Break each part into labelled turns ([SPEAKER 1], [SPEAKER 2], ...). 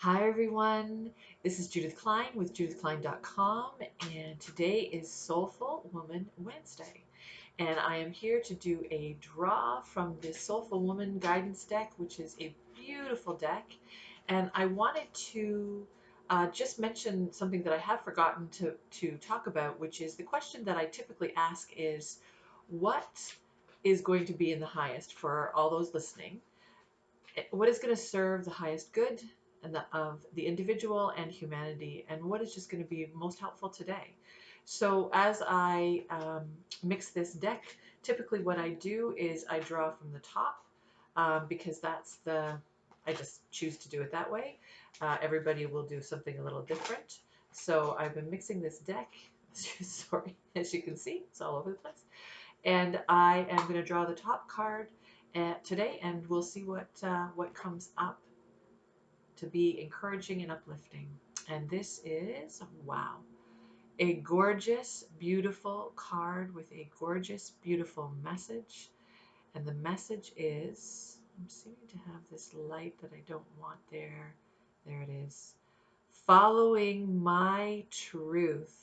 [SPEAKER 1] Hi everyone, this is Judith Klein with judithklein.com, and today is Soulful Woman Wednesday. And I am here to do a draw from this Soulful Woman guidance deck, which is a beautiful deck. And I wanted to just mention something that I have forgotten to talk about, which is the question that I typically ask is, what is going to be in the highest for all those listening? What is going to serve the highest good and of the individual and humanity, and what is just going to be most helpful today. So as I mix this deck, typically what I do is I draw from the top, because I just choose to do it that way. Everybody will do something a little different. So I've been mixing this deck, sorry, as you can see, it's all over the place. And I am going to draw the top card today, and we'll see what comes up to be encouraging and uplifting. And this is, wow, a gorgeous, beautiful card with a gorgeous, beautiful message. And the message is, I'm seeming to have this light that I don't want there. There it is. Following my truth.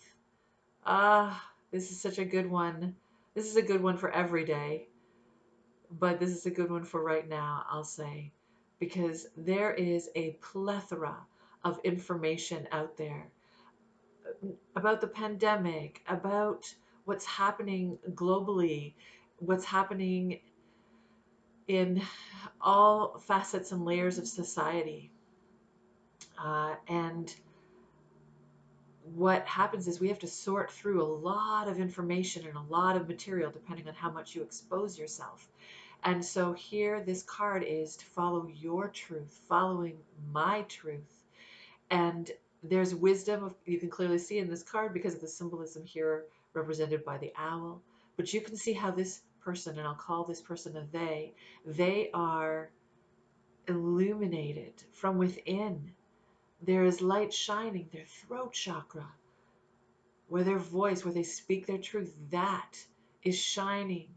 [SPEAKER 1] This is such a good one. This is a good one for every day, but this is a good one for right now, I'll say, because there is a plethora of information out there about the pandemic, about what's happening globally, what's happening in all facets and layers of society. And what happens is we have to sort through a lot of information and a lot of material depending on how much you expose yourself. And so here, this card is to follow your truth, following my truth. And there's wisdom, you can clearly see in this card because of the symbolism here represented by the owl. But you can see how this person, and I'll call this person a they are illuminated from within. There is light shining their throat chakra, where their voice, where they speak their truth, that is shining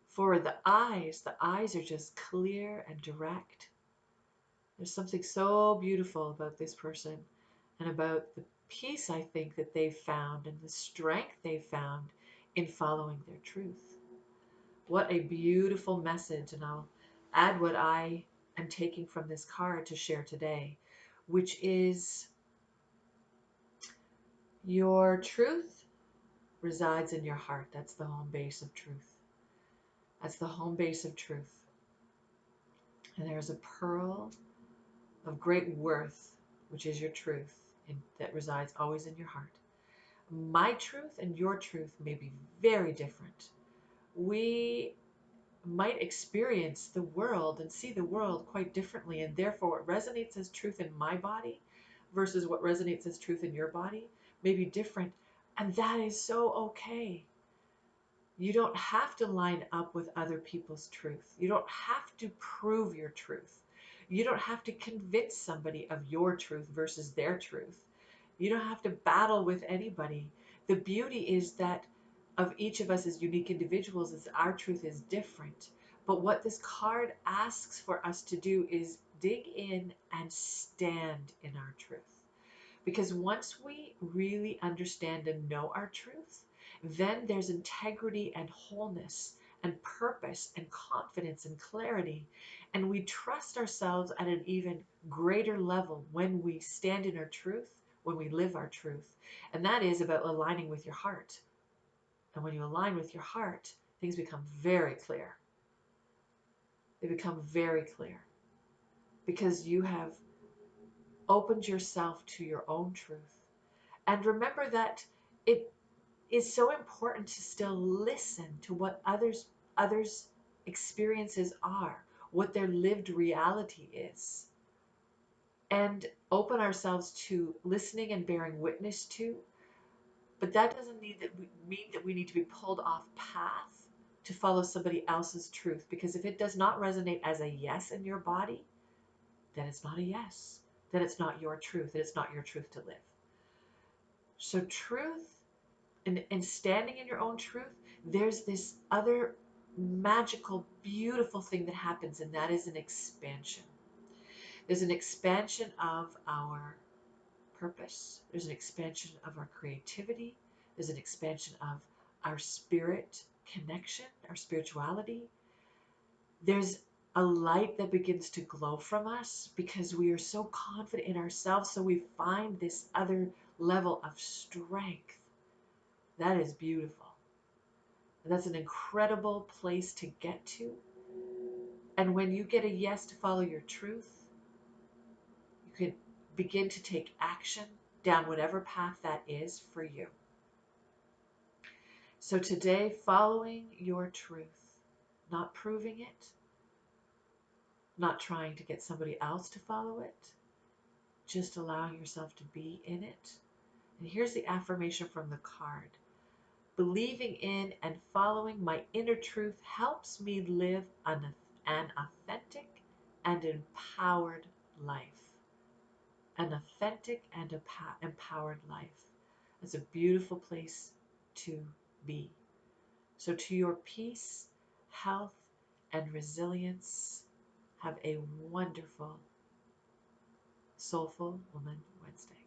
[SPEAKER 1] forward. The eyes are just clear and direct. There's something so beautiful about this person and about the peace, I think, that they've found and the strength they've found in following their truth. What a beautiful message. And I'll add what I am taking from this card to share today, which is your truth resides in your heart. That's the home base of truth. That's the home base of truth. And there's a pearl of great worth, which is your truth, that resides always in your heart. My truth and your truth may be very different. We might experience the world and see the world quite differently, and therefore what resonates as truth in my body versus what resonates as truth in your body may be different. And that is so okay. You don't have to line up with other people's truth. You don't have to prove your truth. You don't have to convince somebody of your truth versus their truth. You don't have to battle with anybody. The beauty is that of each of us as unique individuals is our truth is different. But what this card asks for us to do is dig in and stand in our truth. Because once we really understand and know our truth, then there's integrity and wholeness and purpose and confidence and clarity. And we trust ourselves at an even greater level when we stand in our truth, when we live our truth. And that is about aligning with your heart. And when you align with your heart, things become very clear. They become very clear because you have opened yourself to your own truth. And remember that it is so important to still listen to what others experiences are, what their lived reality is, and open ourselves to listening and bearing witness to. But that doesn't mean that we need to be pulled off path to follow somebody else's truth, because if it does not resonate as a yes in your body, then it's not a yes, then it's not your truth, and it's not your truth to live. So truth, and standing in your own truth, there's this other magical, beautiful thing that happens, and that is an expansion. There's an expansion of our purpose. There's an expansion of our creativity. There's an expansion of our spirit connection, our spirituality. There's a light that begins to glow from us because we are so confident in ourselves. So we find this other level of strength. That is beautiful. And that's an incredible place to get to. And when you get a yes to follow your truth, you can begin to take action down whatever path that is for you. So today, following your truth, not proving it, not trying to get somebody else to follow it, just allowing yourself to be in it. And here's the affirmation from the card. Believing in and following my inner truth helps me live an authentic and empowered life. An authentic and empowered life. That's a beautiful place to be. So to your peace, health, and resilience, have a wonderful Soulful Woman Wednesday.